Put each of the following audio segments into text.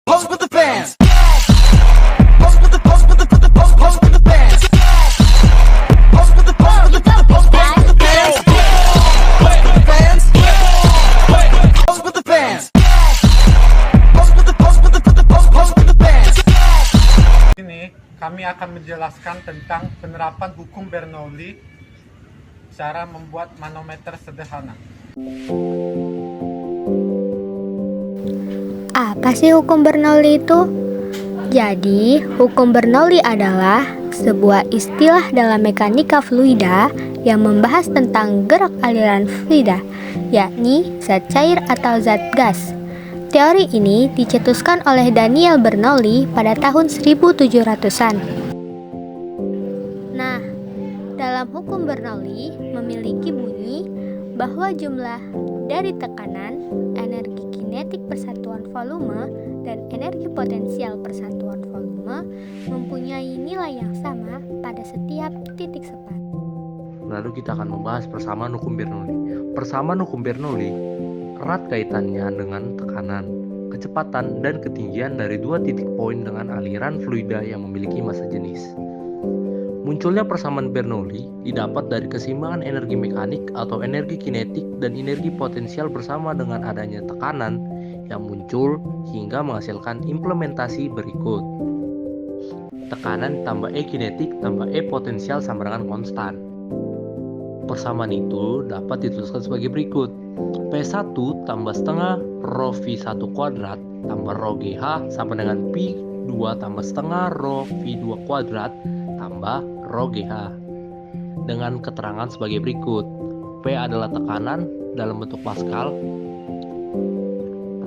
Pose with the fans. Pose with the pose with the pose with the fans. Pose with the pose with the pose with the fans. Pose with the fans. Pose with the fans. Pose with the pose with the pose with the fans. Ini kami akan menjelaskan tentang penerapan hukum Bernoulli, cara membuat manometer sederhana. Apa sih hukum Bernoulli itu? Jadi, hukum Bernoulli adalah sebuah istilah dalam mekanika fluida yang membahas tentang gerak aliran fluida, yakni zat cair atau zat gas. Teori ini dicetuskan oleh Daniel Bernoulli pada tahun 1700-an. Nah, dalam hukum Bernoulli memiliki bunyi bahwa jumlah dari tekanan, energi kinetik persatuan volume, dan energi potensial persatuan volume mempunyai nilai yang sama pada setiap titik sepat. Lalu kita akan membahas persamaan hukum Bernoulli. Persamaan hukum Bernoulli erat kaitannya dengan tekanan, kecepatan, dan ketinggian dari dua titik poin dengan aliran fluida yang memiliki massa jenis. Munculnya persamaan Bernoulli didapat dari keseimbangan energi mekanik atau energi kinetik dan energi potensial bersama dengan adanya tekanan yang muncul hingga menghasilkan implementasi berikut. Tekanan tambah E kinetik tambah E potensial sama dengan konstan. Persamaan itu dapat dituliskan sebagai berikut. P1 tambah setengah rho V1 kuadrat tambah rho GH sama dengan P2 tambah setengah rho V2 kuadrat tambah rho GH. Dengan keterangan sebagai berikut. P adalah tekanan dalam bentuk Pascal.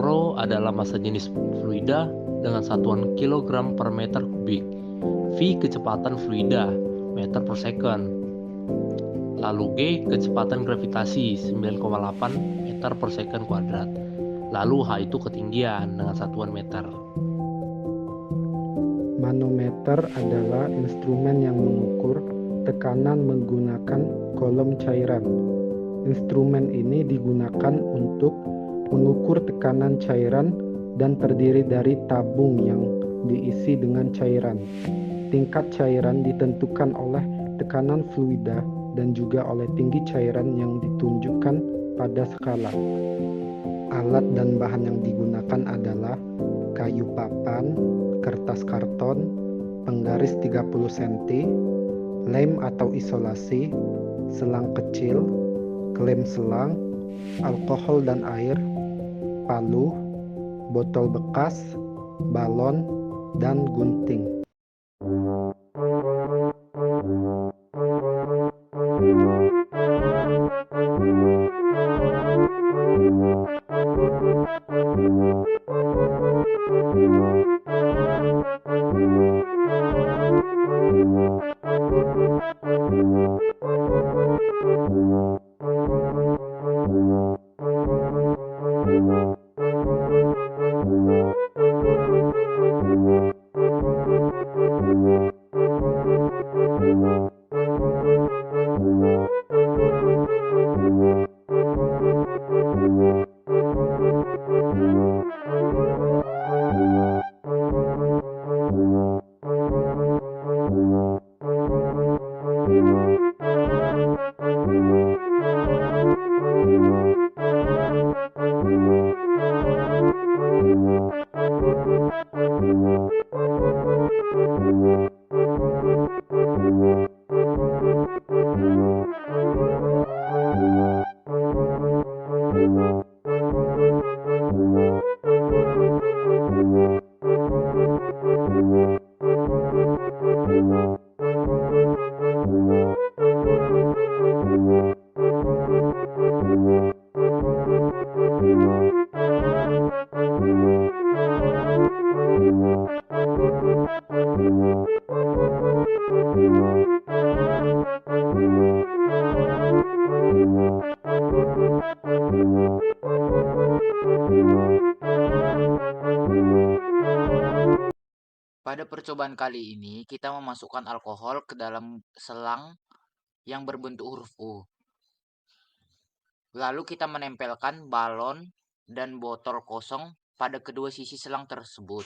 Rho adalah massa jenis fluida dengan satuan kilogram per meter kubik. V kecepatan fluida meter per second. Lalu G kecepatan gravitasi 9,8 meter per second kuadrat. Lalu H itu ketinggian dengan satuan meter. Manometer adalah instrumen yang mengukur tekanan menggunakan kolom cairan. Instrumen ini digunakan untuk mengukur tekanan cairan dan terdiri dari tabung yang diisi dengan cairan. Tingkat cairan ditentukan oleh tekanan fluida dan juga oleh tinggi cairan yang ditunjukkan pada skala. Alat dan bahan yang digunakan adalah kayu papan, kertas karton, penggaris 30 cm, lem atau isolasi, selang kecil, klem selang, alkohol dan air, palu, botol bekas, balon, dan gunting. Pada percobaan kali ini, kita memasukkan alkohol ke dalam selang yang berbentuk huruf U. Lalu kita menempelkan balon dan botol kosong pada kedua sisi selang tersebut,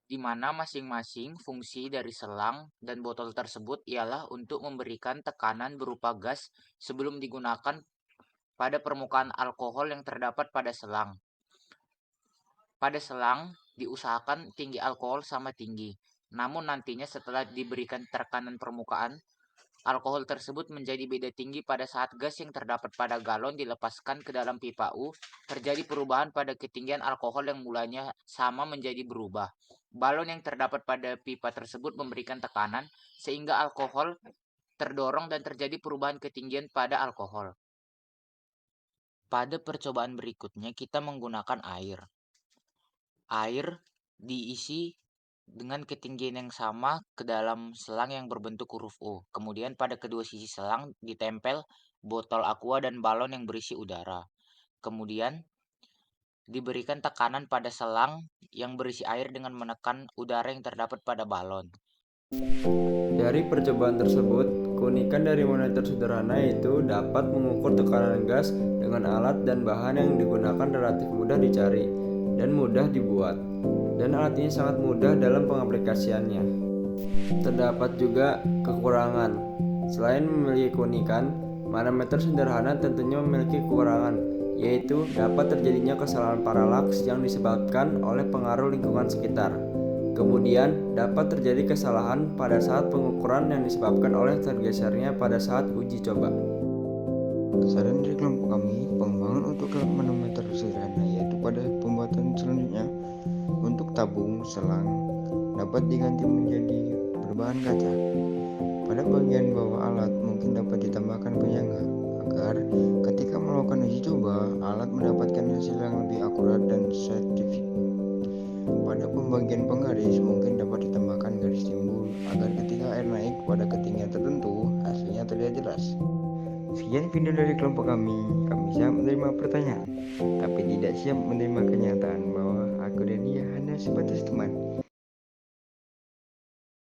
di mana masing-masing fungsi dari selang dan botol tersebut ialah untuk memberikan tekanan berupa gas sebelum digunakan pada permukaan alkohol yang terdapat pada selang. Pada selang, diusahakan tinggi alkohol sama tinggi. Namun nantinya setelah diberikan tekanan permukaan, alkohol tersebut menjadi beda tinggi pada saat gas yang terdapat pada galon dilepaskan ke dalam pipa U, terjadi perubahan pada ketinggian alkohol yang mulanya sama menjadi berubah. Balon yang terdapat pada pipa tersebut memberikan tekanan sehingga alkohol terdorong dan terjadi perubahan ketinggian pada alkohol. Pada percobaan berikutnya kita menggunakan air. Air diisi dengan ketinggian yang sama ke dalam selang yang berbentuk huruf U. Kemudian pada kedua sisi selang ditempel botol aqua dan balon yang berisi udara. Kemudian diberikan tekanan pada selang yang berisi air dengan menekan udara yang terdapat pada balon. Dari percobaan tersebut, keunikan dari monitor sederhana itu dapat mengukur tekanan gas dengan alat dan bahan yang digunakan relatif mudah dicari dan mudah dibuat, dan alat ini sangat mudah dalam pengaplikasiannya. Terdapat juga kekurangan. Selain memiliki keunikan, manometer sederhana tentunya memiliki kekurangan, yaitu dapat terjadinya kesalahan paralaks yang disebabkan oleh pengaruh lingkungan sekitar. Kemudian, dapat terjadi kesalahan pada saat pengukuran yang disebabkan oleh tergesernya pada saat uji coba. Saran dari kelompok kami, pengembangan untuk alat manometer sederhana yaitu pada pembuatan selanjutnya untuk tabung selang dapat diganti menjadi berbahan kaca. Pada bagian bawah alat mungkin dapat ditambahkan penyangga agar ketika melakukan uji coba, alat mendapatkan hasil yang lebih akurat dan saintifik. Pada pembagian penggaris mungkin dapat ditambahkan garis timbul agar ketika air naik pada ketinggian tertentu hasilnya terlihat jelas. Sekian video dari kelompok kami siap menerima pertanyaan, tapi tidak siap menerima kenyataan bahwa aku dan dia hanya sebatas teman.